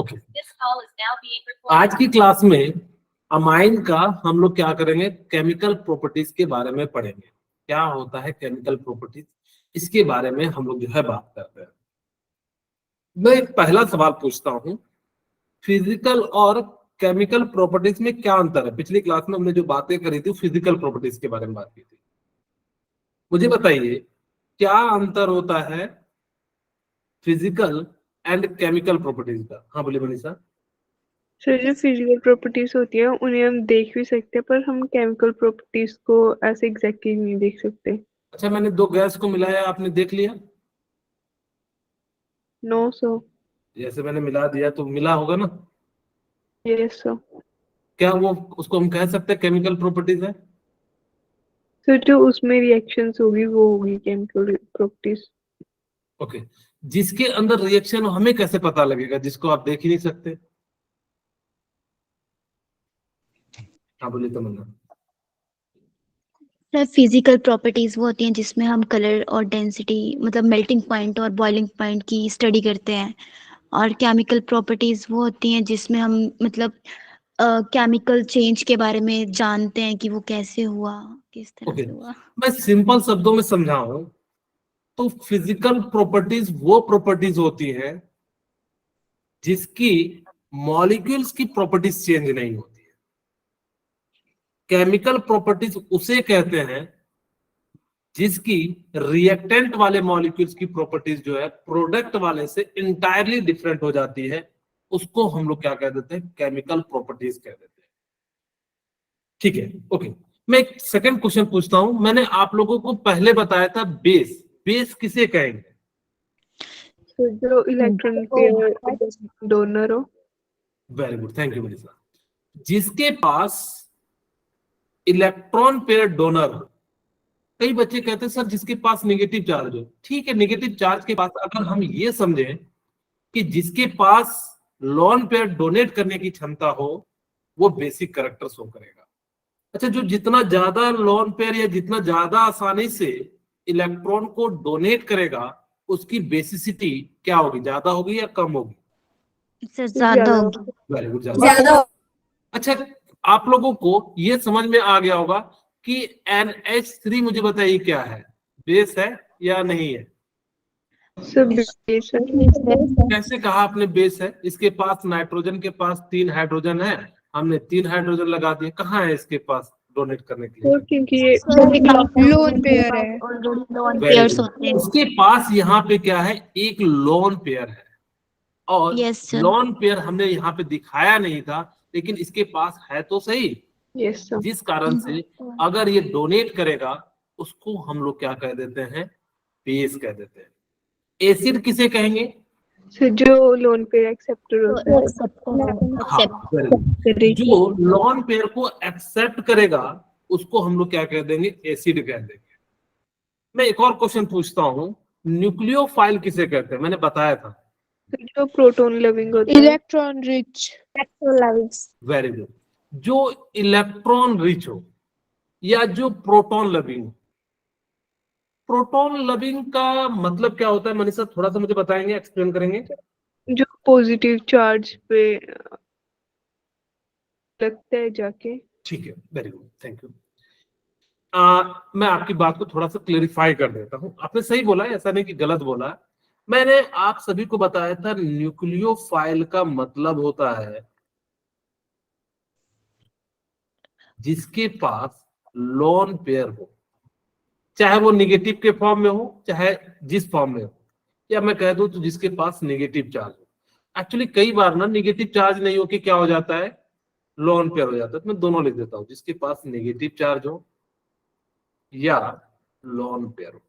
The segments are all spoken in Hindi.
ओके, आज की क्लास में अमाइन का हम लोग क्या करेंगे, केमिकल प्रॉपर्टीज के बारे में पढ़ेंगे। क्या होता है केमिकल प्रॉपर्टीज, इसके बारे में हम लोग जो है बात करते हैं। मैं एक पहला सवाल पूछता हूँ, फिजिकल और केमिकल प्रॉपर्टीज में क्या अंतर है? पिछली क्लास में हमने जो बातें करी थी फिजिकल प्रॉपर्टीज के बारे में बात की थी। मुझे बताइए क्या अंतर होता है फिजिकल एंड केमिकल प्रॉपर्टीज का? हाँ बोलिए मनीषा। सर, जो फिजिकल प्रॉपर्टीज होती है उन्हें हम देख भी सकते हैं, पर हम केमिकल प्रॉपर्टीज को ऐसे एग्जैक्टली नहीं देख सकते। अच्छा, मैंने दो गैस को मिलाया, आपने देख लिया? No sir. जैसे मैंने मिला दिया तो मिला होगा ना? Yes sir. क्या वो उसको हम कह सकते हैं केमिकल प्रॉपर्टीज है? सर, जो उसमें रिएक्शंस होगी वो होगी केमिकल प्रॉपर्टीज। ओके, जिसके अंदर रिएक्शन हमें कैसे पता लगेगा जिसको आप देख ही नहीं सकते? हाँ बोलिए तमन्ना। सर, फिजिकल प्रॉपर्टीज वो होती हैं जिसमें हम कलर और डेंसिटी, मतलब मेल्टिंग पॉइंट और बॉइलिंग पॉइंट की स्टडी करते हैं। और केमिकल प्रॉपर्टीज वो होती हैं जिसमें हम मतलब केमिकल चेंज के बारे में जानते हैं कि वो कैसे हुआ, किस तरह ओके, से हुआ। मैं सिंपल शब्दों में समझाऊं तो फिजिकल प्रॉपर्टीज वो प्रॉपर्टीज होती हैं जिसकी मॉलिक्यूल्स की प्रॉपर्टीज चेंज नहीं होती है। केमिकल प्रॉपर्टीज उसे कहते हैं जिसकी रिएक्टेंट वाले मॉलिक्यूल्स की प्रॉपर्टीज जो है प्रोडक्ट वाले से इंटायरली डिफरेंट हो जाती है। उसको हम लोग क्या कह देते हैं? केमिकल प्रॉपर्टीज कह देते हैं। ठीक है, ओके। मैं एक सेकंड क्वेश्चन पूछता हूं। मैंने आप लोगों को पहले बताया था बेस। बेस किसे कहेंगे? सर, जो इलेक्ट्रॉन पेयर डोनर हो। Very good, thank you Manisha. जिसके पास इलेक्ट्रॉन पेयर डोनर हो। कई बच्चे कहते हैं सर जिसके पास नेगेटिव चार्ज हो। ठीक है, नेगेटिव चार्ज के पास अगर हम ये समझें कि जिसके पास लोन पेयर डोनेट करने की क्षमता हो वो बेसिक कैरेक्टर शो करेगा। अच्छा, जो जितना ज्यादा लोन पेयर या जितना ज्यादा आसानी से इलेक्ट्रॉन को डोनेट करेगा उसकी बेसिसिटी क्या होगी? ज्यादा होगी या कम होगी? सर, ज्यादा होगी। वेरी गुड, ज्यादा। अच्छा, आप लोगों को ये समझ में आ गया होगा कि NH3 मुझे बताइए क्या है? बेस है या नहीं है? सर, बेस है। कैसे कहा आपने बेस है? इसके पास नाइट्रोजन के पास 3 हाइड्रोजन है, हमने 3 हाइड्रोजन लगा दिए। कहाँ है इसके पास डोनेट करने के लिए? सर, क्योंकि ये लोन पेयर है। Loan Very pairs good. होते हैं। उसके पास यहाँ पे क्या है? एक लोन पेयर है। और यस सर। लोन पेयर हमने यहाँ पे दिखाया नहीं था, लेकिन इसके पास है तो सही। Yes sir. जिस कारण से अगर ये डोनेट करेगा उसको हम लोग क्या कह देते हैं? बेस कह देते हैं। एसिड किसे कहेंगे? सर, जो लोन पेयर एक्सेप्टर होता है। हाँ, जो लोन पेयर को एक्सेप्ट करेगा उसको हम लोग क्या कह देंगे? एसिड कह देंगे। मैं एक और क्वेश्चन पूछता हूँ, न्यूक्लियोफाइल किसे कहते हैं? मैंने बताया था। जो प्रोटॉन लविंग होता है। Electron rich. Very good. जो इलेक्ट्रॉन रिच हो या जो प्रोटॉन लविंग हो। प्रोटॉन लविंग का मतलब क्या होता है मनीषा? थोड़ा सा मुझे बताएंगे, एक्सप्लेन करेंगे? जो पॉजिटिव चार्ज पे लगता है जाके। ठीक है, वेरी गुड, थैंक यू। मैं आपकी बात को थोड़ा सा क्लेरिफाई कर देता हूं। आपने सही बोला है, ऐसा नहीं कि गलत बोला है। मैंने आप सभी को बताया था न्यूक्लियोफाइल का मतलब होता है जिसके पास लोन पेयर हो, चाहे वो निगेटिव के फॉर्म में हो चाहे जिस फॉर्म में हो, या मैं कह दूं तो जिसके पास नेगेटिव चार्ज हो। एक्चुअली कई बार ना नेगेटिव चार्ज नहीं हो कि क्या हो जाता है? लोन पेयर हो जाता है। तो मैं दोनों लिख देता हूं, जिसके पास नेगेटिव चार्ज हो या लोन पेयर हो।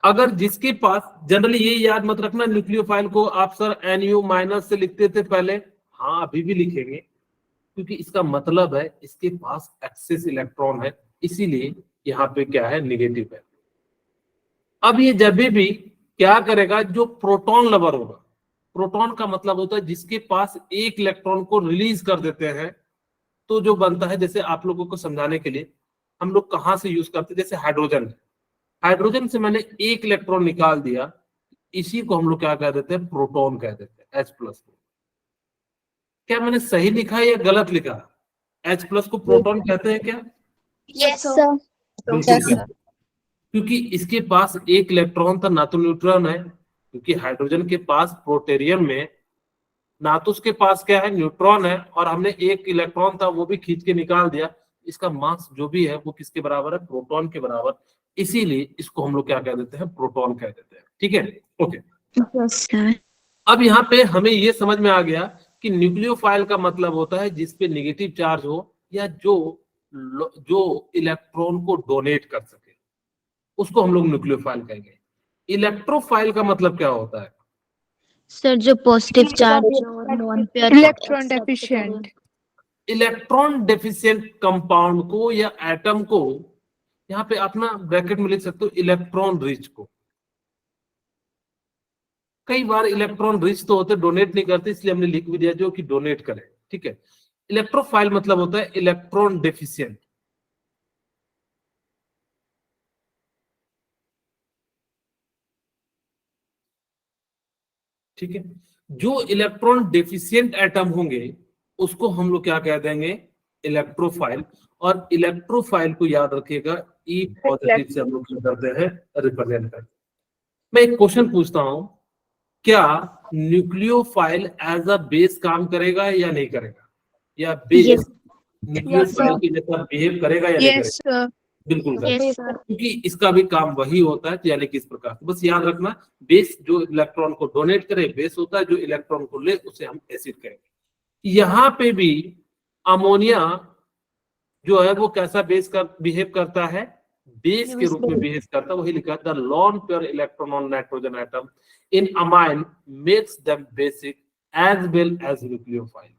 अगर जिसके पास, जनरली ये याद मत रखना न्यूक्लियोफाइल को आप सर NU माइनस से लिखते थे पहले। हाँ, अभी भी लिखेंगे क्योंकि इसका मतलब है इसके पास एक्सेस इलेक्ट्रॉन है, इसीलिए यहाँ पे क्या है? नेगेटिव है। अब ये जब भी क्या करेगा? जो प्रोटॉन लवर होगा, प्रोटॉन का मतलब होता है जिसके पास एक इलेक्ट्रॉन को रिलीज कर देते हैं, तो जो बनता है, जैसे आप लोगों को समझाने के लिए हम लोग कहां से यूज करते हैं, जैसे हाइड्रोजन है। हाइड्रोजन से मैंने एक इलेक्ट्रॉन निकाल दिया, इसी को हम लोग क्या कह देते हैं, प्रोटॉन कह देते हैं, H प्लस को। क्या मैंने सही लिखा है या गलत लिखा? H प्लस को प्रोटॉन कहते हैं क्या? Yes sir. बिल्कुल Yes, कहते हैं। क्योंकि इसके पास एक इलेक्ट्रॉन था, ना तो न्यूट्रॉन है, क्योंकि हाइड्रोजन के पास प्रोटेरियम में ना तो उसके पास क्या है, न्यूट्रॉन है, और हमने एक इलेक्ट्रॉन था वो भी खींच के निकाल दिया। इसका मास जो भी है वो किसके बराबर है, प्रोटॉन के बराबर, इसीलिए इसको हम लोग क्या कह देते हैं, प्रोटॉन कह देते हैं। ठीक है, ओके। Yes sir. अब यहाँ पे हमें ये समझ में आ गया कि न्यूक्लियोफाइल का मतलब होता है जिसपे नेगेटिव चार्ज हो, या जो इलेक्ट्रॉन को डोनेट कर सके, उसको हम लोग न्यूक्लियोफाइल कहेंगे। इलेक्ट्रोफाइल का मतलब क्या होता है? सर जो पॉजिटिव चार्ज और non pair electron deficient. Electron deficient compound को या एटम को, यहाँ पे अपना ब्रैकेट में लिख सकते हो इलेक्ट्रॉन रिच को। कई बार इलेक्ट्रॉन रिच तो होते, डोनेट नहीं करते, इसलिए हमने लिख भी दिया जो कि डोनेट करे। ठीक है, इलेक्ट्रोफाइल मतलब होता है इलेक्ट्रॉन डेफिशिएंट। ठीक है, जो इलेक्ट्रॉन डेफिशिएंट एटम होंगे उसको हम लोग क्या कह देंगे, इलेक्ट्रोफाइल। और इलेक्ट्रोफाइल को याद रखिएगा, ई पॉजिटिव से हम लोग क्या करते हैं, रिप्रेजेंट करते हैं। मैं एक क्वेश्चन पूछता हूं, क्या न्यूक्लियोफाइल एज अ बेस काम करेगा या नहीं करेगा, या बेस Yes. न्यूक्लियोफाइल की जैसा बिहेव करेगा या नहीं करेगा? Yes, sir. बिल्कुल करेगा, यस सर। क्योंकि इसका भी काम वही होता है, यानी कि इस प्रकार से। बस याद रखना, बेस जो इलेक्ट्रॉन को डोनेट करे बेस होता है, जो इलेक्ट्रॉन को ले उसे हम एसिड कहेंगे। यहाँ पे भी अमोनिया जो है वो कैसा बेस का बिहेव करता है, बेस के रूप में बिहेव करता है। वही लिखा the lawn pair electron on nitrogen atom in amine makes them basic as well as nucleophile.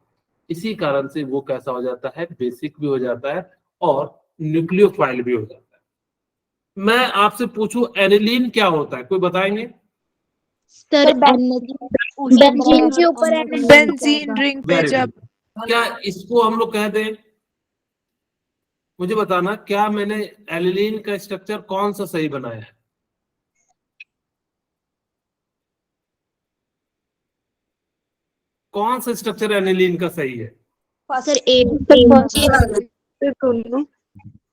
इसी कारण से वो कैसा हो जाता है, बेसिक भी हो जाता है और न्यूक्लियोफाइल भी हो जाता है। मैं आपसे पूछूं एनिलीन क्या होता है, कोई बताएंगे? सर बेंजीन के ऊपर Benzene ring पे वेरी जब गुड। क्या इसको हम लोग कह दें, मुझे बताना, क्या मैंने एनिलीन का स्ट्रक्चर कौन सा सही बनाया है? कौन सा स्ट्रक्चर एनिलीन का सही है? सर ए दोनों।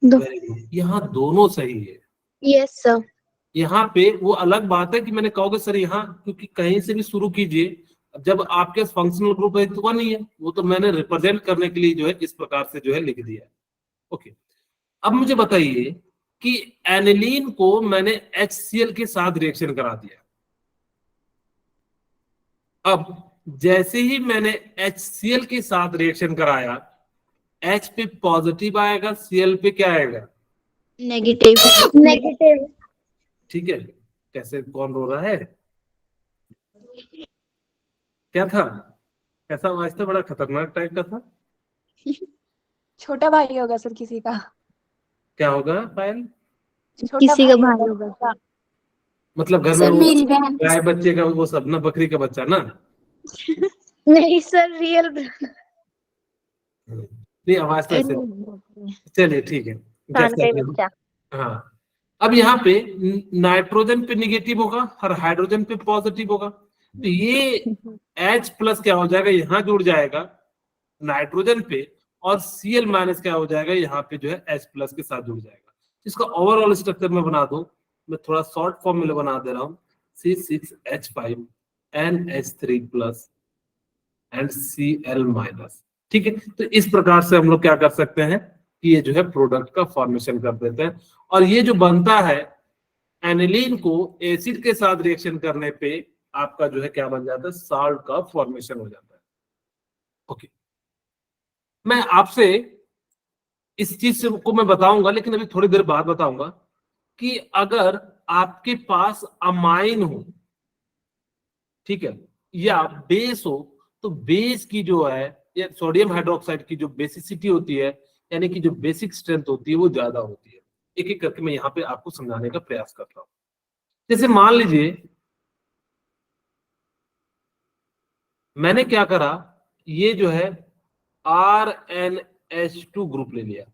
वेरी गुड, यहाँ दोनों सही है। Yes sir. यहाँ पे वो अलग बात है कि मैंने कहोगे सर यहाँ, क्योंकि कहीं से भी शुरू कीजिए, जब आपके फंक्शनल ग्रुप है तो नहीं है, वो तो मैंने रिप्रेजेंट करने के लिए जो है इस प्रकार से जो है लिख दिया है। ओके, अब मुझे बताइए कि एनिलीन को मैंने HCl के साथ रिएक्शन करा दिया। अब जैसे ही मैंने HCl के साथ रिएक्शन कराया, H पे पॉजिटिव आएगा, Cl पे क्या आएगा, नेगेटिव। ठीक है। कैसे, कौन रो रहा है, क्या था, कैसा आवाज था, बड़ा खतरनाक टाइप का था। छोटा भाई होगा सर किसी का। क्या होगा पायल? किसी का भाई होगा। मतलब घर में सर वो मेरी बहन। गाय बच्चे का वो सब ना, बकरी का बच्चा ना? नहीं सर रियल। नहीं, आवाज तो ऐसे, चलिए ठीक है, जैसा भी हो। हाँ, अब यहाँ पे नाइट्रोजन पे निगेटिव होगा और हाइड्रोजन पे पॉजिटिव होगा, तो ये H प्लस क्या हो जाएगा, यहाँ जुड़ जाएगा नाइट्रोजन पे, और Cl माइनस क्या हो जाएगा, यहाँ पे जो है H प्लस के साथ जुड़ जाएगा। इसका ओवरऑल स्ट्रक्चर में बना दूं, मैं थोड़ा शॉर्ट फॉर्म में बना दे रहा हूँ, C6H5 NH3 plus and Cl minus. ठीक है, तो इस प्रकार से हम लोग क्या कर सकते हैं कि ये जो है प्रोडक्ट का फॉर्मेशन कर देते हैं। और ये जो बनता है एनिलीन को एसिड के साथ रिएक्शन करने पे आपका जो है क्या बन जाता है, साल्ट का फॉर्मेशन हो जाता है। ओके, मैं आपसे इस चीज को मैं बताऊंगा, लेकिन अभी थोड़ी देर बाद बताऊंगा कि अगर आपके पास अमाइन हो, ठीक है, या बेस हो, तो बेस की जो है, या सोडियम हाइड्रोक्साइड की जो बेसिसिटी होती है, यानी कि जो बेसिक स्ट्रेंथ होती है वो ज्यादा होती है। एक एक करके मैं यहाँ पे आपको समझाने का प्रयास करता हूँ। जैसे मान लीजिए मैंने क्या करा, ये जो है RnH2 ग्रुप ले लिया।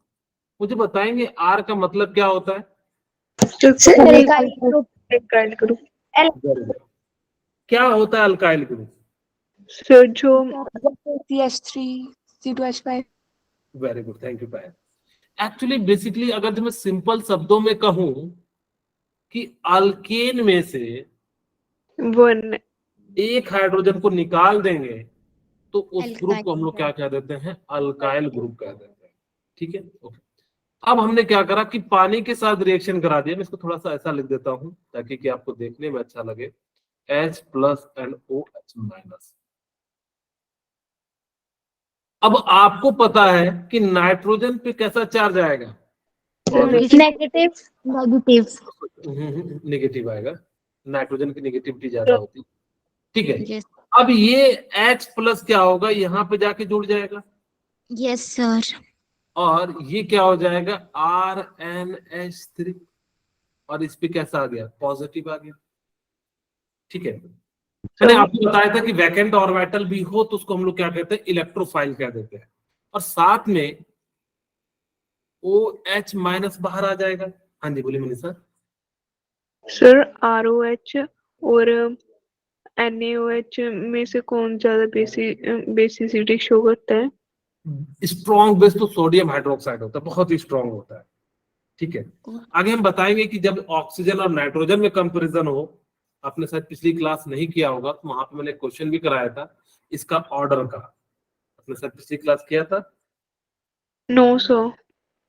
मुझे बताएंगे R का मतलब क्या होता है? Sir alkyl group Very good. क्या होता है अल्काइल ग्रुप? सर जो CH3 C2H5 very good, thank you Payal. Actually basically अगर मैं सिंपल शब्दों में कहूं कि अल्केन में से 1 एक हाइड्रोजन को निकाल देंगे तो उस ग्रुप अल्काइल को हम लोग क्या कह देते हैं? अल्काइल ग्रुप कह देते हैं। ठीक है, ओके। अब हमने क्या करा कि पानी के साथ रिएक्शन करा दिया। मैं इसको थोड़ा सा ऐसा लिख देता हूं ताकि कि आपको देखने में अच्छा लगे। H plus and OH minus. अब आपको पता है कि नाइट्रोजन पे कैसा चार्ज आएगा? नेगेटिव नेगेटिव नेगेटिव आएगा। नाइट्रोजन की नेगेटिविटी ज्यादा होती है। ठीक है, यस अब ये H प्लस क्या होगा? यहाँ पे जाके जुड़ जाएगा यस सर और ये क्या हो जाएगा? RnH3। और इस पे कैसा आ गया? पॉजिटिव आ गया। ठीक है, मैंने आपको बताया था कि वैकेंट ऑर्बिटल भी हो तो उसको हम लोग क्या कहते हैं? इलेक्ट्रोफाइल कह देते हैं। और साथ में OH माइनस बाहर आ जाएगा। हाँ जी, बोलिए मनीषा। सर ROH और NaOH में से कौन ज्यादा बेसिसिटी शो करता है? स्ट्रॉन्ग बेस तो सोडियम हाइड्रोक्साइड होता है, बहुत ही स्ट्रॉन्ग होता है। ठीक है, आगे हम बताएंगे कि जब ऑक्सीजन और नाइट्रोजन में कंपैरिजन हो, आपने शायद पिछली क्लास नहीं किया होगा तो वहां पे मैंने क्वेश्चन भी कराया था इसका ऑर्डर का। आपने शायद पिछली क्लास किया था। 900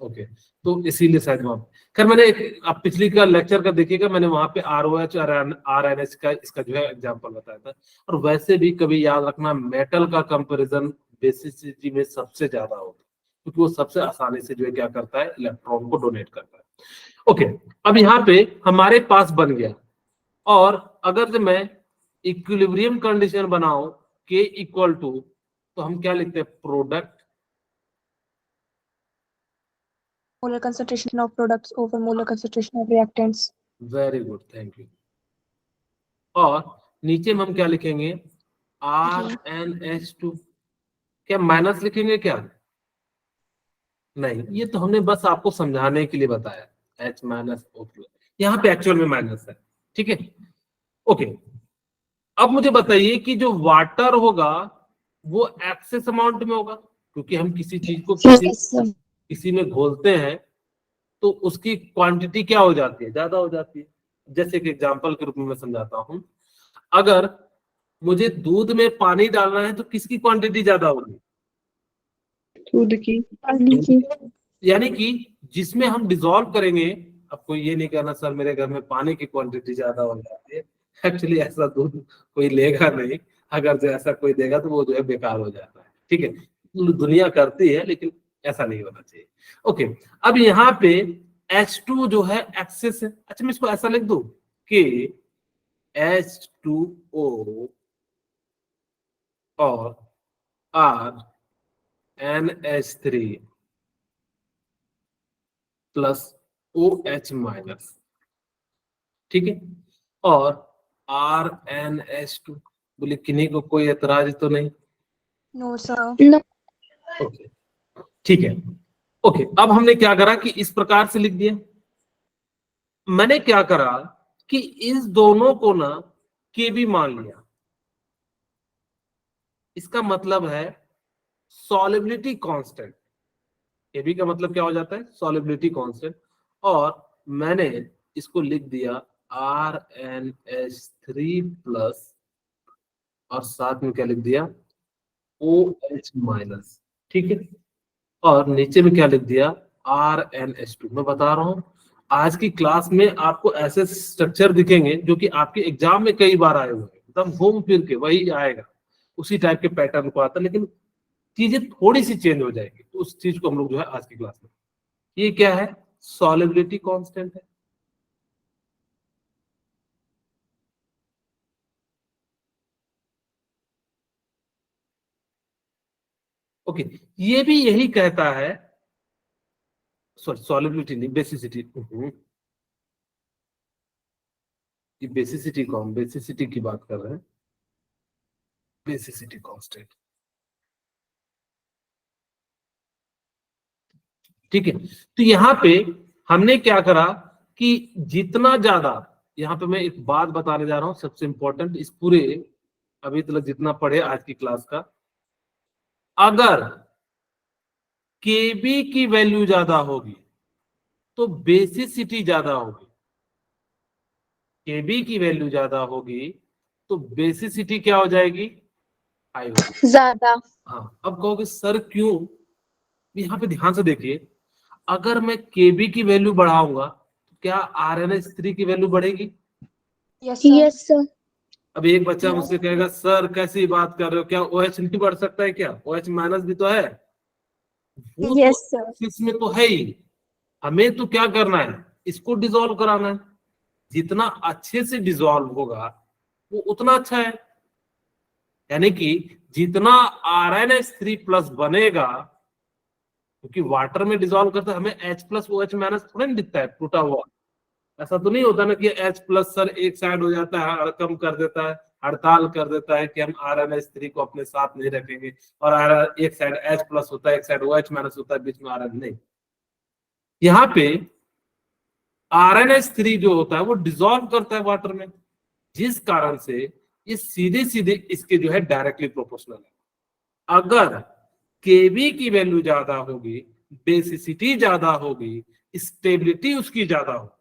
ओके, तो इसीलिए शायद वहां खैर मैंने आप पिछली का लेक्चर का देखिएगा, मैंने वहां पे ROH और RNH का इसका जो है एग्जांपल बताया था। और वैसे भी कभी याद रखना, मेटल का कंपैरिजन बेसिसिटी में सबसे ज्यादा होता है क्योंकि वो सबसे आसानी से जो है क्या करता है? इलेक्ट्रॉन को डोनेट करता है। ओके, अब यहाँ पे हमारे पास बन गया। और अगर मैं इक्विलिब्रियम कंडीशन बनाऊं K इक्वल टू, तो हम क्या लिखते हैं? Product molar concentration of products over molar concentration of reactants. Very good, thank you. और नीचे में हम क्या लिखेंगे? RnH2। क्या माइनस लिखेंगे क्या? नहीं, ये तो हमने बस आपको समझाने के लिए बताया। H माइनस O2, यहाँ पे एक्चुअल में माइनस है। ठीक है, ओके। अब मुझे बताइए कि जो वाटर होगा वो एक्सेस अमाउंट में होगा, क्योंकि हम किसी चीज को किसी में घोलते हैं तो उसकी क्वांटिटी क्या हो जाती है? ज्यादा हो जाती है। जैसे कि एग्जांपल के रूप में मैं समझाता हूं, अगर मुझे दूध में पानी डालना है तो किसकी क्वांटिटी ज्यादा होगी? दूध की। यानी कि जिसमें हम डिसॉल्व करेंगे। आपको ये नहीं कहना सर मेरे घर में पानी की क्वांटिटी ज्यादा हो जाती है। एक्चुअली ऐसा दूध कोई लेगा नहीं। अगर जो ऐसा कोई देगा तो वो जो है बेकार हो जाता है। ठीक है, दुनिया करती है लेकिन ऐसा नहीं होना चाहिए। ओके, अब यहाँ पे H2 जो है एक्सेस है। अच्छा, मैं इसको ऐसा लिख दूं कि H2O और RnH3 प्लस OH माइनस। ठीक है, और RnH2। बोले किन्हीं को कोई एतराज तो नहीं? No, sir. ओके, ठीक है। ओके, अब हमने क्या करा कि इस प्रकार से लिख दिया। मैंने क्या करा कि इस दोनों को ना KB मान लिया। इसका मतलब है सॉलिबिलिटी कांस्टेंट। KB का मतलब क्या हो जाता है? Solubility constant. और मैंने इसको लिख दिया RnH3 प्लस और साथ में क्या लिख दिया? OH minus. ठीक है, और नीचे में क्या लिख दिया? RnH2। मैं बता रहा हूं आज की क्लास में आपको ऐसे स्ट्रक्चर दिखेंगे जो कि आपके एग्जाम में कई बार आए हुए हैं। एकदम घूम फिर के वही आएगा, उसी टाइप के पैटर्न को आता है, लेकिन चीजें थोड़ी सी चेंज हो जाएगी। तो उस चीज को हम लोग जो है आज की क्लास में, ये क्या है? सॉलिबिलिटी कांस्टेंट है। ओके, ये भी यही कहता है। सॉरी, सॉलिबिलिटी नहीं, बेसिसिटी। ये बेसिसिटी कौन? बेसिसिटी की बात कर रहे हैं, बेसिसिटी कांस्टेंट। ठीक है, तो यहां पे हमने क्या करा कि जितना ज्यादा, यहाँ पे मैं एक बात बताने जा रहा हूँ सबसे इंपॉर्टेंट इस पूरे अभी तक जितना पढ़े आज की क्लास का, अगर केबी की वैल्यू ज्यादा होगी तो बेसिसिटी ज्यादा होगी। केबी की वैल्यू ज्यादा होगी तो बेसिसिटी क्या हो जाएगी, हाई हो जाएगी। ज्यादा। हाँ, अब कहोगे सर क्यों, यहाँ पे ध्यान से देखिए, अगर मैं केबी की वैल्यू बढ़ाऊंगा तो क्या RnH3 की वैल्यू बढ़ेगी? Yes sir. Yes sir. अब एक बच्चा मुझसे कहेगा सर कैसी बात कर रहे हो, क्या OH नहीं बढ़ सकता है क्या? OH माइनस भी तो है, वो तो यस सर। इसमें तो है ही। हमें तो क्या करना है, इसको डिसॉल्व कराना है। जितना अच्छे से डिसॉल्व होगा वो उतना अच्छा है। यानी कि जितना RnH3 प्लस बनेगा, क्योंकि वाटर में डिसॉल्व करते हमें H प्लस OH माइनस थोड़ा नहीं दिखता है टूटा हुआ। ऐसा तो नहीं होता ना कि H प्लस सर एक साइड हो जाता है और कम कर देता है, हड़ताल कर देता है कि हम RnH3 को अपने साथ नहीं रखेंगे और एक साइड H प्लस होता है एक साइड OH माइनस होता है, बीच में Rn नहीं। यहाँ पे RnH3 जो होता है वो डिसॉल्व करता है वाटर में, जिस कारण से ये सीधे सीधे इसके जो है डायरेक्टली प्रोपोर्शनल है। अगर केबी की वैल्यू ज्यादा होगी, बेसिसिटी ज्यादा होगी, स्टेबिलिटी उसकी ज्यादा होगी।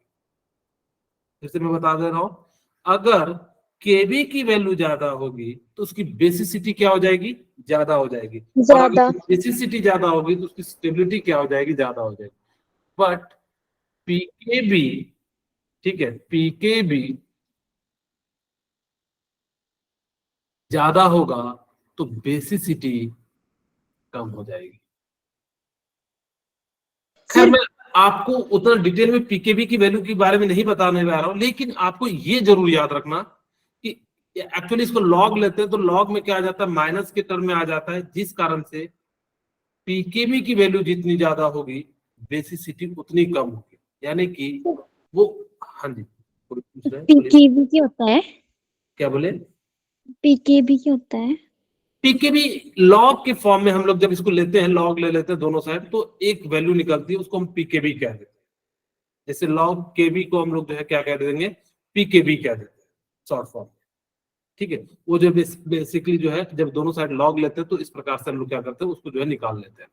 जैसे मैं बता दे रहा हूं, अगर केबी की वैल्यू ज्यादा होगी तो उसकी बेसिसिटी क्या हो जाएगी, ज्यादा हो जाएगी। और अगर बेसिसिटी ज्यादा होगी तो उसकी स्टेबिलिटी क्या हो जाएगी, ज्यादा हो जाएगी। बट पीकेबी, ठीक है, पीकेबी ज्यादा होगा तो बेसिसिटी कम हो जाएगी। खैर मैं आपको उतना डिटेल में पीकेबी की वैल्यू के बारे में नहीं बताने जा रहा हूं, लेकिन आपको ये जरूर याद रखना कि एक्चुअली इसको लॉग लेते हैं तो लॉग में क्या आ जाता है, माइनस के टर्म में आ जाता है, जिस कारण से पीकेबी की वैल्यू जितनी ज्यादा होगी बेसिसिटी उतनी कम होगी। यानी कि वो, हाँ जी पूछ रहे हैं, बोलिए। पीकेबी क्या होता है? क्या बोले? पीकेबी क्या होता है? पीकेबी लॉग के फॉर्म में हम लोग जब इसको लेते हैं, लॉग ले लेते हैं दोनों साइड, तो एक वैल्यू निकलती है, उसको हम पीकेबी कह देते हैं। जैसे लॉग केबी को हम लोग जो है क्या कह देंगे, पीकेबी कह देते हैं शॉर्ट फॉर्म। ठीक है, वो जो बेसिकली जो है जब दोनों साइड लॉग लेते हैं तो इस प्रकार से हम लोग क्या करते हैं, उसको जो है निकाल लेते हैं।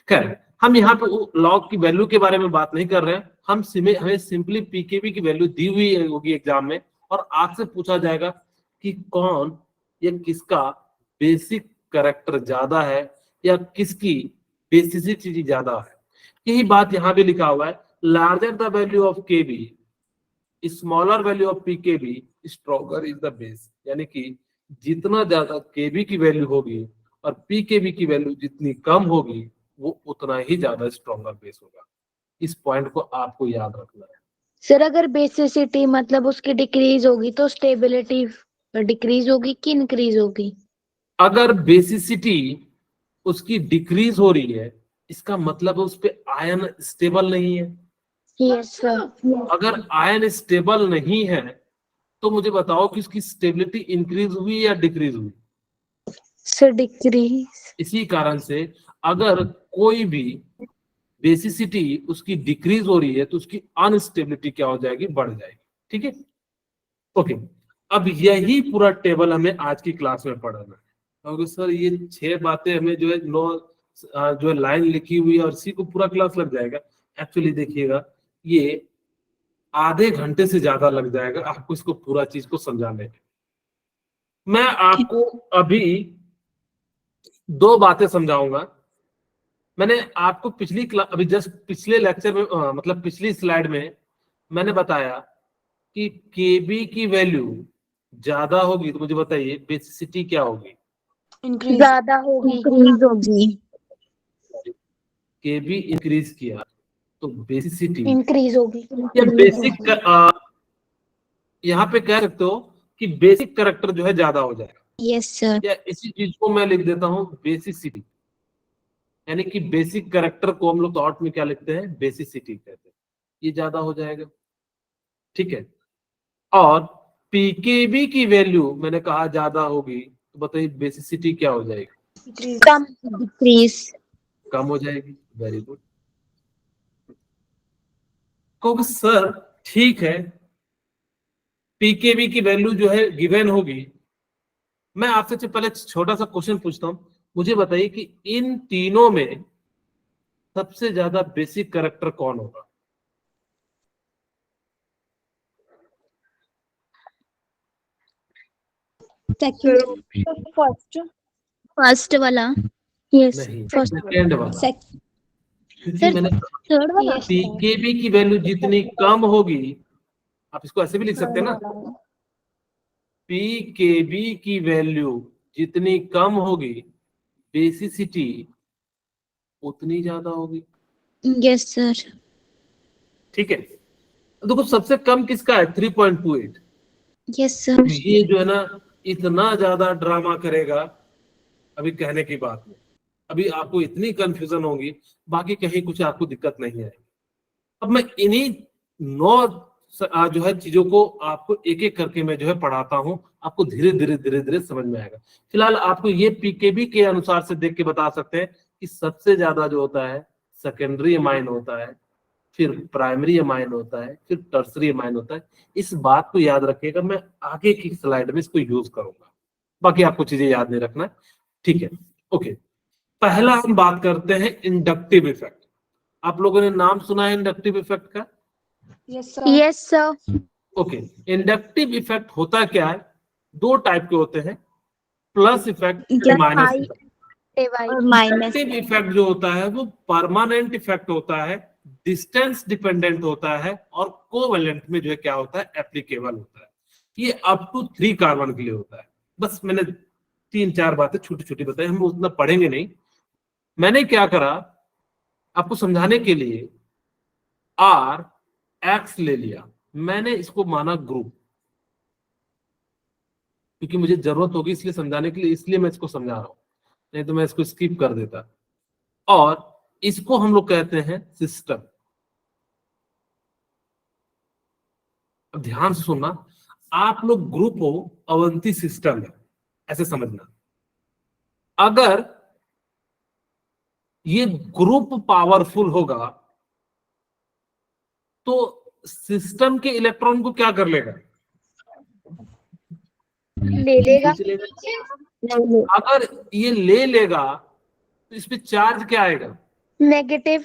खैर हम यहाँ पे लॉग की वैल्यू के बारे में बात नहीं कर रहे हैं, हमें सिंपली पीकेबी की वैल्यू दी हुई होगी एग्जाम में, और आपसे पूछा जाएगा कि कौन या किसका बेसिक कैरेक्टर ज्यादा है या किसकी बेसिसिटी ज्यादा है। यही बात यहाँ भी लिखा हुआ है, larger the value of KB, smaller value of pKb, stronger is the base. यानी कि जितना ज्यादा केबी की वैल्यू होगी और पीकेबी की वैल्यू जितनी कम होगी वो उतना ही ज्यादा स्ट्रॉन्गर बेस होगा। इस पॉइंट को आपको याद रखना है। सर अगर बेसिसिटी मतलब उसकी डिक्रीज होगी तो स्टेबिलिटी डिक्रीज होगी कि इंक्रीज होगी? अगर बेसिसिटी उसकी डिक्रीज हो रही है इसका मतलब उस पे आयन स्टेबल नहीं है। Yes sir. अगर आयन स्टेबल नहीं है तो मुझे बताओ कि उसकी स्टेबिलिटी इंक्रीज हुई या डिक्रीज हुई? Sir decrease. इसी कारण से अगर कोई भी बेसिसिटी उसकी डिक्रीज हो रही है तो उसकी अनस्टेबिलिटी क्या हो जाएगी, बढ़ जाएगी। ठीक है, ओके। अब यही पूरा टेबल हमें आज की क्लास में पढ़ना है, क्योंकि सर ये 6 बातें हमें जो है जो है लाइन लिखी हुई है और इसी को पूरा क्लास लग जाएगा। एक्चुअली देखिएगा ये आधे घंटे से ज्यादा लग जाएगा आपको इसको पूरा चीज को समझाने में। मैं आपको अभी 2 बातें समझाऊंगा। मैंने आपको पिछली क्लास अभी जस्ट पिछले लेक्चर में मतलब पिछली स्लाइड में मैंने बताया कि केबी की वैल्यू ज्यादा होगी तो मुझे बताइए बेसिसिटी क्या होगी? इंक्रीज। ज्यादा होगी, इंक्रीज होगी। केबी इंक्रीज किया तो बेसिसिटी इंक्रीज होगी। या बेसिक, यहाँ पे कह सकते हो कि बेसिक कैरेक्टर जो है ज्यादा हो जाएगा। Yes sir. या इसी चीज को मैं लिख देता हूँ बेसिसिटी, यानी कि बेसिक कैरेक्टर को हम लोग थॉट में क्या लिखते हैं, बेसिसिटी कहते हैं, ये ज्यादा हो जाएगा। ठीक है, और पीकेबी की वैल्यू मैंने कहा ज्यादा होगी तो बताइए बेसिसिटी क्या हो जाएगी, कम, डिक्रीज। कम हो जाएगी। Very good. क्योंकि सर ठीक है, पीकेबी की वैल्यू जो है गिवन होगी। मैं आपसे पहले छोटा सा क्वेश्चन पूछता हूं, मुझे बताइए कि इन तीनों में सबसे ज्यादा बेसिक कैरेक्टर कौन होगा? सेकंड, फर्स्ट फर्स्ट वाला। यस, नहीं, फर्स्ट। सेकेंड वाला। क्योंकि सर, मैंने थर्ड वाला। पीकेबी की वैल्यू जितनी कम होगी, आप इसको ऐसे भी लिख सकते हैं ना, पीकेबी की वैल्यू जितनी कम होगी, बेसिसिटी उतनी ज्यादा होगी। Yes sir. ठीक है, देखो सबसे कम किसका है? 3.28। Yes sir. ये जो है ना इतना ज्यादा ड्रामा करेगा, अभी कहने की बात नहीं। अभी आपको इतनी कंफ्यूजन होगी, बाकी कहीं कुछ आपको दिक्कत नहीं आएगी। अब मैं इन्हीं 9 जो है चीजों को आपको एक एक करके मैं जो है पढ़ाता हूं, आपको धीरे धीरे धीरे धीरे समझ में आएगा। फिलहाल आपको ये पीकेबी के अनुसार से देख के बता सकते हैं कि सबसे ज्यादा जो होता है सेकेंडरी अमाइन होता है, फिर प्राइमरी अमाइन होता है, फिर टर्सरी अमाइन होता है। इस बात को याद रखिएगा, मैं आगे की स्लाइड में इसको यूज करूंगा, बाकी आपको चीजें याद नहीं रखना। ठीक है, ओके। पहला हम बात करते हैं इंडक्टिव इफेक्ट। आप लोगों ने नाम सुना है इंडक्टिव इफेक्ट का? Yes sir yes sir. Okay, inductive effect होता क्या है? दो टाइप के होते हैं, प्लस इफेक्ट, माइनस इफेक्ट। और माइनस। इंडक्टिव इफेक्ट जो होता है वो परमानेंट इफेक्ट होता है, डिस्टेंस डिपेंडेंट होता है, और कोवेलेंट में जो है क्या होता है, एप्लीकेबल होता है। ये अप टू 3 कार्बन के लिए होता है। बस मैंने 3-4 बातें छोटी छोटी बताई, हम उतना पढ़ेंगे नहीं। मैंने क्या करा, आपको समझाने के लिए आर एक्स ले लिया, मैंने इसको माना ग्रुप, क्योंकि मुझे जरूरत होगी इसलिए समझाने के लिए, इसलिए मैं इसको समझा रहा हूं, नहीं तो मैं इसको स्किप कर देता। और इसको हम लोग कहते हैं सिस्टम। अब ध्यान से सुनना, आप लोग ग्रुप हो, अवंती सिस्टम है, ऐसे समझना। अगर ये ग्रुप पावरफुल होगा तो सिस्टम के इलेक्ट्रॉन को क्या कर लेगा? ले लेगा। खींच लेगा। अगर ये ले लेगा तो इस पे चार्ज क्या आएगा? नेगेटिव।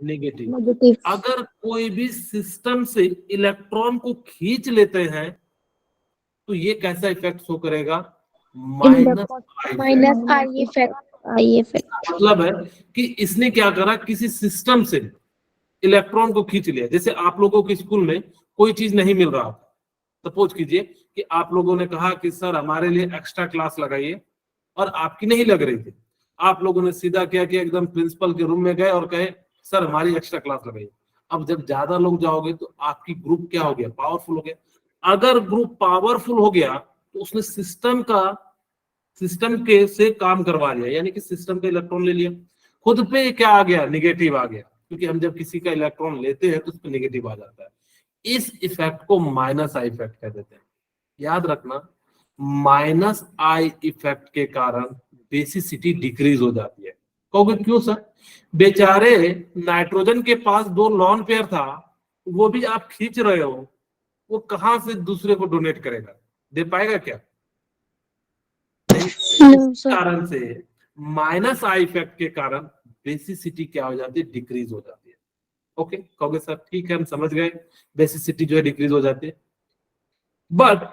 नेगेटिव। नेगेटिव। अगर कोई भी सिस्टम से इलेक्ट्रॉन को खींच लेते हैं तो ये कैसा इफेक्ट शो करेगा? Minus I effect. I effect. मतलब है कि इसने क्या करा, किसी सिस्टम से इलेक्ट्रॉन को खींच लिया। जैसे आप लोगों के स्कूल में कोई चीज नहीं मिल रहा, सपोज कीजिए कि आप लोगों ने कहा कि सर हमारे लिए एक्स्ट्रा क्लास लगाइए, और आपकी नहीं लग रही थी। आप लोगों ने सीधा क्या किया, एकदम प्रिंसिपल के रूम में गए और कहे सर हमारी एक्स्ट्रा क्लास लगाइए। अब जब ज्यादा लोग जाओगे तो आपकी ग्रुप क्या हो गया? पावरफुल हो गया। अगर ग्रुप पावरफुल हो गया तो उसने सिस्टम के से काम करवा लिया, यानी कि सिस्टम का इलेक्ट्रॉन ले लिया। खुद पे क्या आ गया? निगेटिव आ गया, क्योंकि हम जब किसी का इलेक्ट्रॉन लेते हैं तो उस पर निगेटिव आ जाता है। इस इफेक्ट को माइनस आई इफेक्ट कह देते हैं। याद रखना, माइनस आई इफेक्ट के कारण बेसिसिटी डिक्रीज हो जाती है। कहोगे क्यों सर? बेचारे नाइट्रोजन के पास 2 लॉन पेयर था, वो भी आप खींच रहे हो, वो कहां से दूसरे को डोनेट करेगा? दे पाएगा क्या? नहीं। इस कारण से माइनस आई इफेक्ट के कारण बेसिसिटी क्या हो जाती है? डिक्रीज हो जाती है। ओके, कहोगे सर ठीक है हम समझ गए, बेसिसिटी जो है डिक्रीज हो जाती है। बट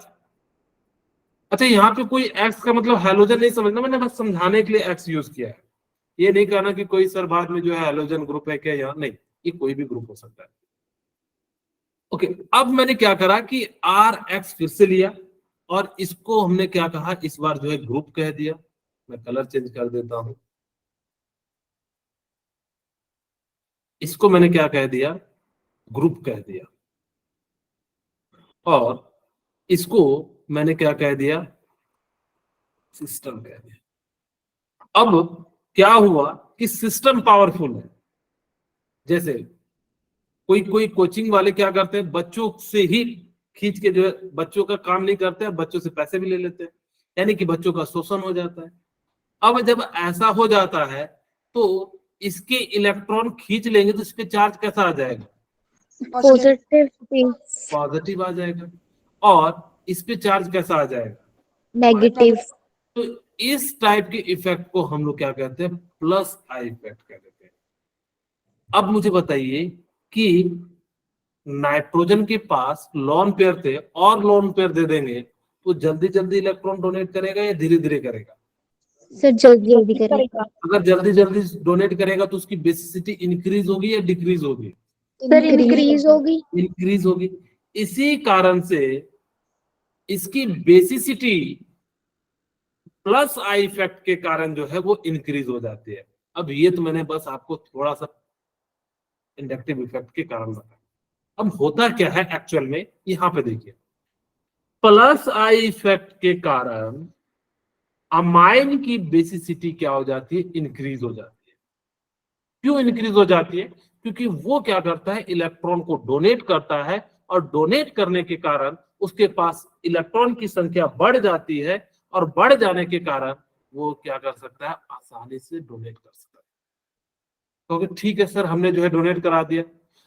अच्छा, यहाँ पे कोई एक्स का मतलब हैलोजन नहीं समझना, मैंने बस समझाने के लिए एक्स यूज किया है। ये नहीं कहना कि कोई सर बाद में जो है हैलोजन ग्रुप है क्या, यहाँ नहीं, ये कोई भी ग्रुप हो सकता है। ओके, अब मैंने क्या करा कि आर एक्स फिर से लिया, और इसको हमने क्या कहा, इस बार जो है ग्रुप कह दिया। मैं कलर चेंज कर देता हूं, इसको मैंने क्या कह दिया? ग्रुप कह दिया। और इसको मैंने क्या कह दिया? सिस्टम कह दिया। अब क्या हुआ कि सिस्टम पावरफुल है। जैसे कोई कोई कोचिंग वाले क्या करते हैं, बच्चों से ही खींच के जो है, बच्चों का काम नहीं करते हैं, बच्चों से पैसे भी ले लेते हैं, यानी कि बच्चों का शोषण हो जाता है। अब जब ऐसा हो जाता है तो इसके इलेक्ट्रॉन खींच लेंगे तो इस पे चार्ज कैसा आ जाएगा? Positive. पॉजिटिव पॉजिटिव आ जाएगा, और इस पे चार्ज कैसा आ जाएगा, नेगेटिव। तो इस टाइप के इफेक्ट को हम लोग क्या कहते हैं, प्लस आई इफेक्ट कहते हैं। अब मुझे बताइए कि नाइट्रोजन के पास लोन पेयर थे और लोन पेयर दे देंगे तो जल्दी जल्दी इलेक्ट्रॉन डोनेट करेगा या धीरे धीरे करेगा? सर जल्दी जल्दी करेगा। अगर जल्दी जल्दी डोनेट करेगा तो उसकी बेसिसिटी इंक्रीज होगी या डिक्रीज होगी? सर इंक्रीज होगी। इंक्रीज होगी। इसी कारण से इसकी बेसिसिटी प्लस आई इफेक्ट के कारण जो है वो इंक्रीज हो जाती है। अब ये तो मैंने बस आपको थोड़ा सा इंडक्टिव इफेक्ट के कारण बताया। अब होता क्या है एक्चुअल में, यहां पे देखिए, प्लस आई इफेक्ट के कारण अमाइन की बेसिसिटी क्या हो जाती है, इंक्रीज हो जाती है। क्यों इंक्रीज हो जाती है? क्योंकि वो क्या करता है, इलेक्ट्रॉन को डोनेट करता है, और डोनेट करने के कारण उसके पास इलेक्ट्रॉन की संख्या बढ़ जाती है, और बढ़ जाने के कारण वो क्या कर सकता है, आसानी से डोनेट कर सकता है। तो ठीक है सर, हमने जो है डोनेट करा दिया।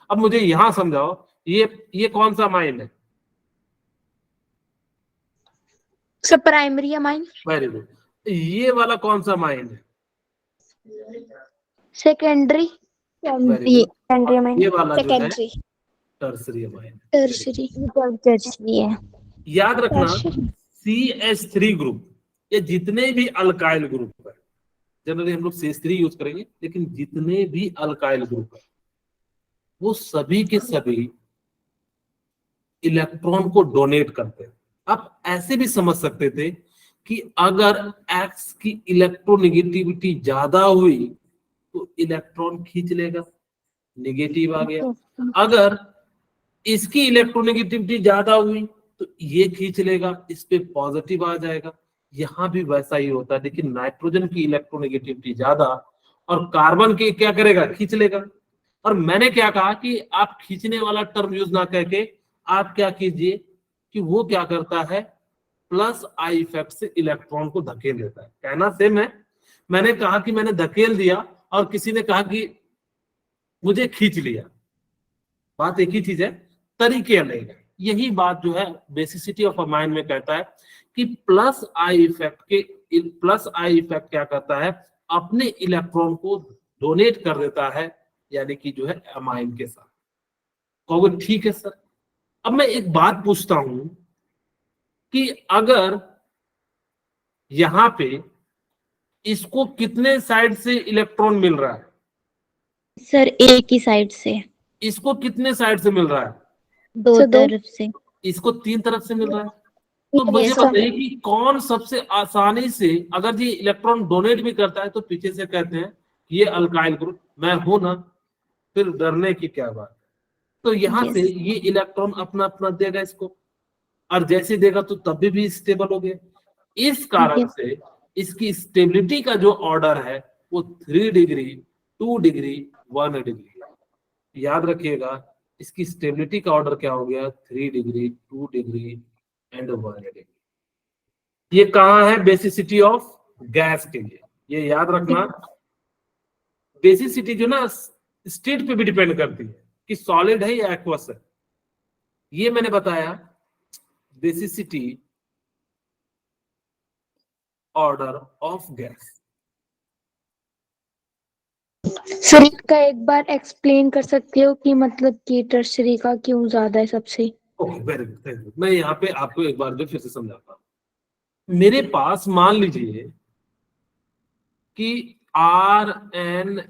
अब मुझे यहां समझाओ, ये कौन सा अमाइन है? Sir primary amine. Very good. ये वाला कौन सा अमाइन है? Secondary. Very good. Secondary amine. ये वाला जो है secondary. Tertiary amine. Tertiary. Tertiary है। याद रखना, CH3 ग्रुप, ये जितने भी अल्काइल ग्रुप है, जनरली हम लोग CH3 यूज करेंगे, लेकिन जितने भी अल्काइल ग्रुप है वो सभी के सभी इलेक्ट्रॉन को डोनेट करते हैं। आप ऐसे भी समझ सकते थे कि अगर X की इलेक्ट्रोनेगेटिविटी ज्यादा हुई तो इलेक्ट्रॉन खींच लेगा, नेगेटिव आ गया। अगर इसकी इलेक्ट्रोनेगेटिविटी ज्यादा हुई तो ये खींच लेगा, इस पे पॉजिटिव आ जाएगा। यहां भी वैसा ही होता है, लेकिन नाइट्रोजन की इलेक्ट्रोनेगेटिविटी ज्यादा और कार्बन की क्या करेगा, खींच लेगा। और मैंने क्या कहा कि आप खींचने वाला टर्म यूज ना करके आप क्या कीजिए कि वो क्या करता है, प्लस आई इफेक्ट से इलेक्ट्रॉन को धकेल देता है। कहना सेम है, मैंने कहा कि मैंने धकेल दिया और किसी ने कहा कि मुझे खींच लिया, बात एक ही चीज है, तरीके अलग है। यही बात जो है बेसिसिटी ऑफ अमाइन में कहता है कि प्लस आई इफेक्ट क्या करता है, अपने इलेक्ट्रॉन को डोनेट कर देता है, यानी कि जो है अमाइन के साथ। कहोगे ठीक है सर। अब मैं एक बात पूछता हूं कि अगर यहां पे इसको कितने साइड से इलेक्ट्रॉन मिल रहा है? सर एक ही साइड से। इसको कितने साइड से मिल रहा है? दो तरफ से। इसको 3 तरफ से मिल रहा है। तो मुझे बताइए कि कौन सबसे आसानी से, अगर ये इलेक्ट्रॉन डोनेट भी करता है तो पीछे से कहते हैं ये अल्काइल ग्रुप, मैं हूं ना, फिर डरने की क्या बात है। तो यहां से ये इलेक्ट्रॉन अपना अपना देगा इसको, और जैसे देगा तो तभी भी स्टेबल हो गया। इस कारण से इसकी स्टेबिलिटी का जो ऑर्डर है वो 3 डिग्री, 2 डिग्री, 1 डिग्री। याद रखिएगा, इसकी स्टेबिलिटी का ऑर्डर क्या हो गया, 3 डिग्री, 2 डिग्री एंड 1 डिग्री। ये कहां है, बेसिसिटी ऑफ गैस के लिए, ये याद रखना। बेसिसिटी जो ना स्टेट पे भी डिपेंड करती है कि सॉलिड है या एक्वस है। ये मैंने बताया basicity order of gas. Sir इसका एक बार एक्सप्लेन कर सकते हो कि मतलब कि टर्शरी का क्यों ज्यादा है सबसे? Okay, very good, thank you. मैं यहाँ पे आपको एक बार जो फिर से समझाता हूँ। मेरे पास मान लीजिए कि RNR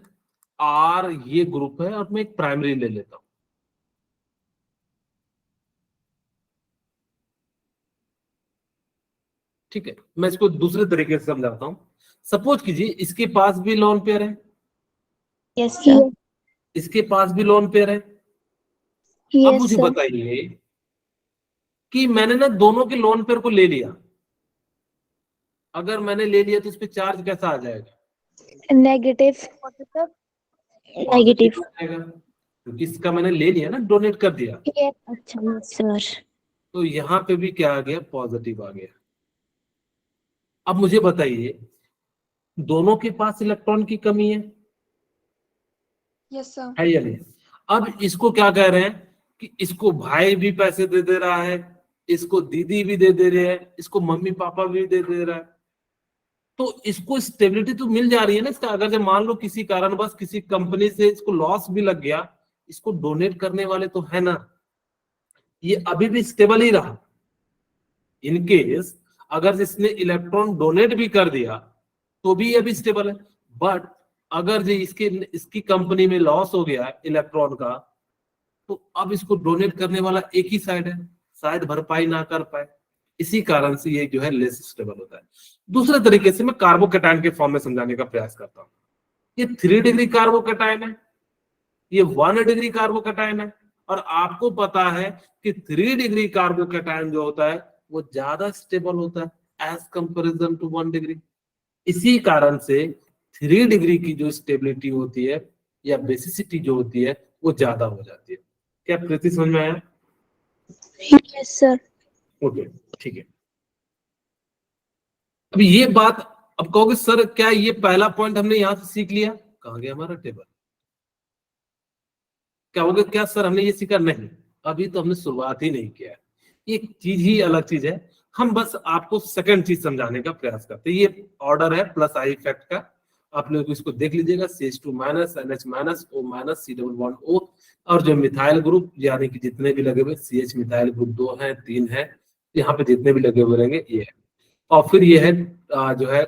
ये ग्रुप है और मैं एक प्राइमरी ले लेता हूं। ठीक है, मैं इसको दूसरे तरीके से समझाता हूं। सपोज कीजिए इसके पास भी लोन पेयर है, यस सर। इसके पास भी लोन पेयर है। अब मुझे बताइए कि मैंने ना दोनों के लोन पेयर को ले लिया, अगर मैंने ले लिया तो इस पे चार्ज कैसा आ जाएगा, नेगेटिव। नेगेटिव क्योंकि इसका मैंने ले लिया ना, डोनेट कर दिया। अच्छा सर। तो यहाँ पे भी क्या आ गया, पॉजिटिव आ गया। अब मुझे बताइए दोनों के पास इलेक्ट्रॉन की कमी है, Yes, sir. है या नहीं? अब इसको क्या कह रहे हैं कि इसको भाई भी पैसे दे रहा है, इसको दीदी भी दे रहे हैं, इसको मम्मी पापा भी दे रहा है, तो इसको स्टेबिलिटी तो मिल जा रही है ना इसका। अगर जब मान लो किसी कारणवश किसी कंपनी से इसको लॉस भी लग गया, इसको डोनेट करने वाले तो है ना, ये अभी भी स्टेबल ही रहा। इन केस अगर जिसने इलेक्ट्रॉन डोनेट भी कर दिया तो भी अभी स्टेबल है। बट अगर जो इसकी कंपनी में लॉस हो गया इलेक्ट्रॉन का, तो अब इसको डोनेट करने वाला एक ही साइड है, शायद भरपाई ना कर पाए, इसी कारण से ये जो है लेस स्टेबल होता है। दूसरे तरीके से मैं कार्बोकैटायन के फॉर्म में समझाने का प्रयास करता हूँ। ये 3 डिग्री कार्बोकैटायन है, ये 1 डिग्री कार्बोकैटायन है, और आपको पता है कि 3 डिग्री कार्बोकैटायन जो होता है वो ज्यादा स्टेबल होता है एज कंपेरिजन टू 1 डिग्री। इसी कारण से 3 डिग्री की जो स्टेबिलिटी होती है या बेसिसिटी जो होती है वो ज्यादा हो जाती है। क्या प्रीति समझ में आया? Yes sir. ओके, ठीक है। अब ये बात, अब कहोगे सर क्या ये पहला पॉइंट हमने यहां से सीख लिया? कहां गया हमारा टेबल? क्या हो गया? क्या सर हमने ये सीखा? नहीं, अभी तो हमने शुरुआत ही नहीं किया है। एक चीज ही अलग चीज है, हम बस आपको सेकंड चीज समझाने का प्रयास करते हैं। ये ऑर्डर है प्लस आई इफेक्ट का, आप लोग इसको देख लीजिएगा, CH2 minus, NH minus, O minus, C double bond O, और जो मिथाइल ग्रुप यानी कि जितने भी लगे हुए CH मिथाइल ग्रुप 2 है 3 है, यहाँ पे जितने भी लगे हुए रहेंगे ये है। और फिर ये है जो है